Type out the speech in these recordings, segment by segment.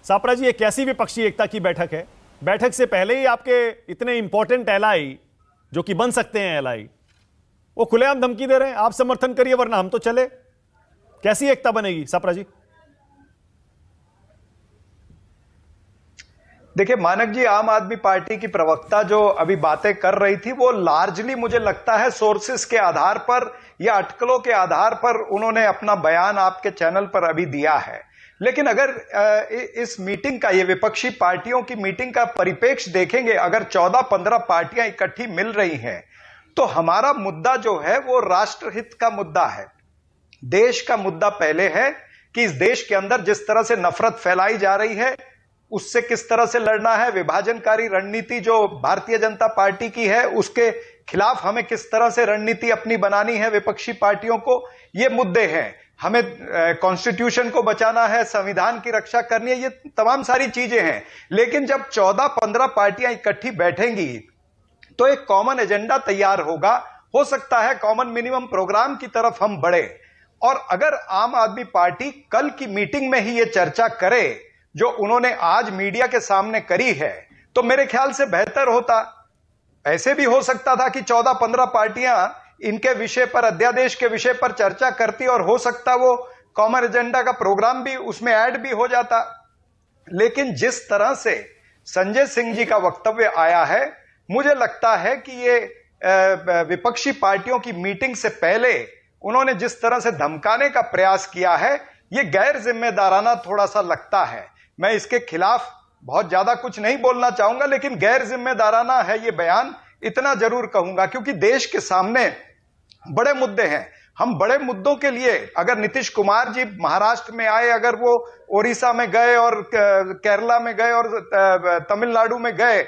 सापरा जी, ये कैसी विपक्षी एकता की बैठक है? बैठक से पहले ही आपके इतने इंपॉर्टेंट एलआई, जो कि बन सकते हैं एलआई, वो खुलेआम धमकी दे रहे हैं, आप समर्थन करिए वरना हम तो चले। कैसी एकता बनेगी सापरा जी? देखिए मानक जी, आम आदमी पार्टी की प्रवक्ता जो अभी बातें कर रही थी वो लार्जली मुझे लगता है सोर्सेस के आधार पर या अटकलों के आधार पर उन्होंने अपना बयान आपके चैनल पर अभी दिया है। लेकिन अगर इस मीटिंग का, ये विपक्षी पार्टियों की मीटिंग का परिप्रेक्ष्य देखेंगे, अगर 14-15 पार्टियां इकट्ठी मिल रही हैं तो हमारा मुद्दा जो है वो राष्ट्रहित का मुद्दा है, देश का मुद्दा पहले है कि इस देश के अंदर जिस तरह से नफरत फैलाई जा रही है उससे किस तरह से लड़ना है, विभाजनकारी रणनीति जो भारतीय जनता पार्टी की है उसके खिलाफ हमें किस तरह से रणनीति अपनी बनानी है विपक्षी पार्टियों को, ये मुद्दे हैं। हमें कॉन्स्टिट्यूशन को बचाना है, संविधान की रक्षा करनी है, ये तमाम सारी चीजें हैं। लेकिन जब 14-15 पार्टियां इकट्ठी बैठेंगी तो एक कॉमन एजेंडा तैयार होगा, हो सकता है कॉमन मिनिमम प्रोग्राम की तरफ हम बढ़े। और अगर आम आदमी पार्टी कल की मीटिंग में ही ये चर्चा करे जो उन्होंने आज मीडिया के सामने करी है तो मेरे ख्याल से बेहतर होता। ऐसे भी हो सकता था कि 14-15 पार्टियां इनके विषय पर, अध्यादेश के विषय पर चर्चा करती और हो सकता वो कॉमन एजेंडा का प्रोग्राम भी उसमें ऐड भी हो जाता। लेकिन जिस तरह से संजय सिंह जी का वक्तव्य आया है, मुझे लगता है कि ये विपक्षी पार्टियों की मीटिंग से पहले उन्होंने जिस तरह से धमकाने का प्रयास किया है, ये गैर जिम्मेदाराना थोड़ा सा लगता है। मैं इसके खिलाफ बहुत ज्यादा कुछ नहीं बोलना चाहूंगा, लेकिन गैर जिम्मेदाराना है ये बयान, इतना जरूर कहूंगा। क्योंकि देश के सामने बड़े मुद्दे हैं, हम बड़े मुद्दों के लिए, अगर नीतीश कुमार जी महाराष्ट्र में आए, अगर वो ओडिशा में गए और केरला में गए और तमिलनाडु में गए,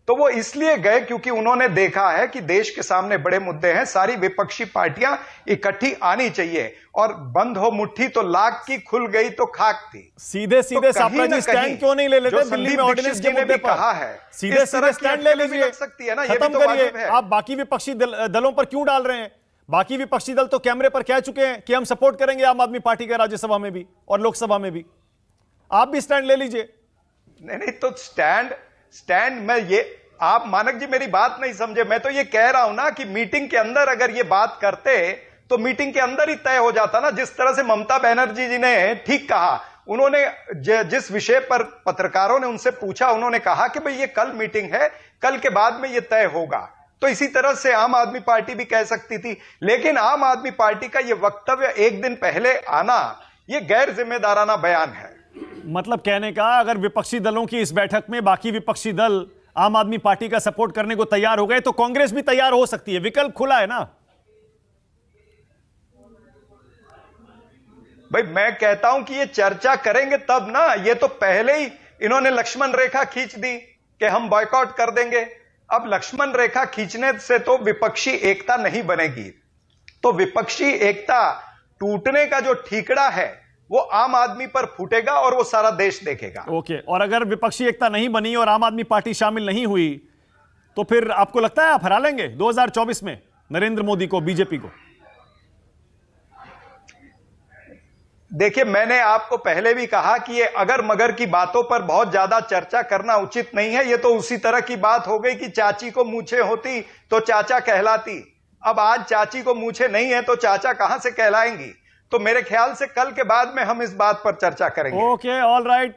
तो वो इसलिए गए क्योंकि उन्होंने देखा है कि देश के सामने बड़े मुद्दे हैं, सारी विपक्षी पार्टियां इकट्ठी आनी चाहिए। और बंद हो मुट्ठी तो लाख की, खुल गई तो खाक थी। सीधे सीधे सापरा जी स्टैंड क्यों नहीं ले लेते? दिल्ली में ऑर्डिनेंस के मुद्दे पर कहा है, सीधे सीधे स्टैंड ले लीजिए, सकती है ना, खत्म करिए। आप बाकी विपक्षी दलों पर क्यों डाल रहे हैं? बाकी विपक्षी दल तो कैमरे पर कह चुके हैं कि हम सपोर्ट करेंगे आम आदमी पार्टी का, राज्यसभा में भी और लोकसभा में भी। आप भी स्टैंड ले लीजिए। नहीं तो स्टैंड में ये, आप मानक जी मेरी बात नहीं समझे। मैं तो ये कह रहा हूं ना कि मीटिंग के अंदर अगर ये बात करते तो मीटिंग के अंदर ही तय हो जाता ना। जिस तरह से ममता बनर्जी जी ने ठीक कहा, उन्होंने जिस विषय पर पत्रकारों ने उनसे पूछा, उन्होंने कहा कि भाई ये कल मीटिंग है, कल के बाद में ये तय होगा। तो इसी तरह से आम आदमी पार्टी भी कह सकती थी। लेकिन आम आदमी पार्टी का ये वक्तव्य एक दिन पहले आना, ये गैर जिम्मेदाराना बयान है। मतलब कहने का, अगर विपक्षी दलों की इस बैठक में बाकी विपक्षी दल आम आदमी पार्टी का सपोर्ट करने को तैयार हो गए तो कांग्रेस भी तैयार हो सकती है, विकल्प खुला है ना। भाई मैं कहता हूं कि ये चर्चा करेंगे तब ना। ये तो पहले ही इन्होंने लक्ष्मण रेखा खींच दी कि हम बॉयकॉट कर देंगे। अब लक्ष्मण रेखा खींचने से तो विपक्षी एकता नहीं बनेगी। तो विपक्षी एकता टूटने का जो ठीकड़ा है वो आम आदमी पर फूटेगा और वो सारा देश देखेगा। ओके, और अगर विपक्षी एकता नहीं बनी और आम आदमी पार्टी शामिल नहीं हुई तो फिर आपको लगता है आप हरा लेंगे 2024 में नरेंद्र मोदी को, बीजेपी को? देखिए, मैंने आपको पहले भी कहा कि ये अगर मगर की बातों पर बहुत ज्यादा चर्चा करना उचित नहीं है। ये तो उसी तरह की बात हो गई कि चाची को मूछें होती तो चाचा कहलाती। अब आज चाची को मूछें नहीं है तो चाचा कहां से कहलाएंगी? तो मेरे ख्याल से कल के बाद में हम इस बात पर चर्चा करेंगे। Okay, all right.